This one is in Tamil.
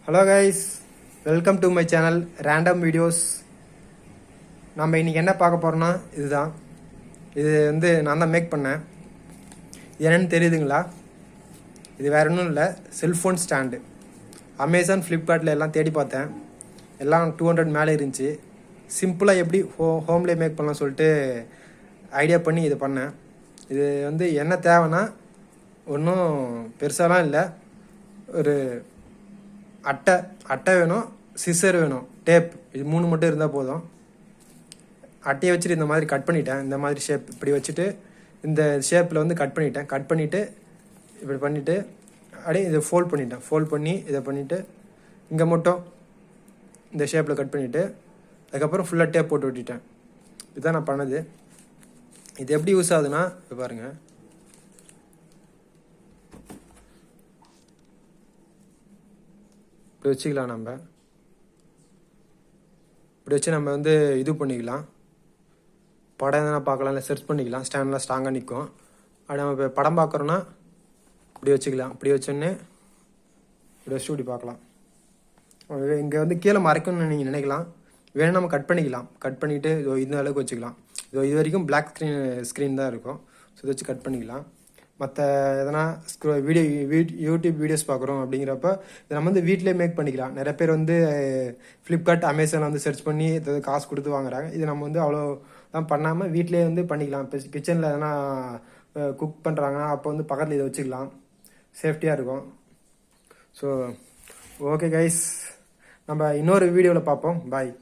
Hello guys, welcome to my channel random videos. நம்ம இன்றைக்கி என்ன பார்க்க போகிறோன்னா இதுதான். இது நான் தான் மேக் பண்ணேன். இது என்னென்னு தெரியுதுங்களா? இது வேறு ஒன்றும் இல்லை, செல்ஃபோன் ஸ்டாண்டு. அமேசான், ஃப்ளிப்கார்ட்டில் எல்லாம் தேடி பார்த்தேன். எல்லாம் 200 மேலே இருந்துச்சு. சிம்பிளாக எப்படி ஹோம்லேயே மேக் பண்ணலாம் சொல்லிட்டு ஐடியா பண்ணி இது பண்ணேன். இது என்ன தேவைன்னா ஒன்றும் பெருசாலாம் இல்லை. ஒரு அட்டை வேணும், சிசர் வேணும், டேப், இது 3 மட்டும் இருந்தால் போதும். அட்டையை வச்சுட்டு இந்த மாதிரி கட் பண்ணிட்டேன். இந்த மாதிரி ஷேப் இப்படி வச்சுட்டு இந்த ஷேப்பில் கட் பண்ணிவிட்டு இப்படி பண்ணிவிட்டு அப்படியே இதை ஃபோல்ட் பண்ணி இதை பண்ணிவிட்டு இங்கே மட்டும் இந்த ஷேப்பில் கட் பண்ணிவிட்டு அதுக்கப்புறம் ஃபுல்லாக டேப் போட்டு விட்டுட்டேன். இதுதான் நான் பண்ணது. இது எப்படி யூஸ் ஆகுதுன்னா இப்போ பாருங்கள். இப்படி வச்சுக்கலாம். இப்படி வச்சு நம்ம இது பண்ணிக்கலாம். படம் எதனா பார்க்கலாம், இல்லை சர்ச் பண்ணிக்கலாம். ஸ்டாண்ட்லாம் ஸ்ட்ராங்காக நிற்கும். அப்படி நம்ம இப்போ படம் பார்க்குறோன்னா இப்படி வச்சுக்கலாம். இப்படி வச்சோன்னே இப்படி வச்சு இப்படி பார்க்கலாம். இங்கே கீழே மறைக்கணும்னு நீங்கள் நினைக்கலாம். வேணும் நம்ம கட் பண்ணிக்கலாம். கட் பண்ணிவிட்டு இந்த அளவுக்கு வச்சுக்கலாம். இது வரைக்கும் பிளாக் ஸ்க்ரீன் தான் இருக்கும். ஸோ இதை வச்சு கட் பண்ணிக்கலாம். மற்ற எதனா யூடியூப் வீடியோஸ் பார்க்குறோம் அப்படிங்கிறப்ப இதை நம்ம வீட்டிலே மேக் பண்ணிக்கலாம். நிறைய பேர் ஃப்ளிப்கார்ட், அமேசானில் சர்ச் பண்ணி காசு கொடுத்து வாங்குறாங்க. இது நம்ம அவ்வளோ தான் பண்ணாமல் வீட்டிலே பண்ணிக்கலாம். இப்போ கிச்சனில் எதனா குக் பண்ணுறாங்கன்னா அப்போ பக்கத்தில் இதை வச்சுக்கலாம். சேஃப்டியாக இருக்கும். ஸோ ஓகே கைஸ், நம்ம இன்னொரு வீடியோவில் பார்ப்போம். பாய்.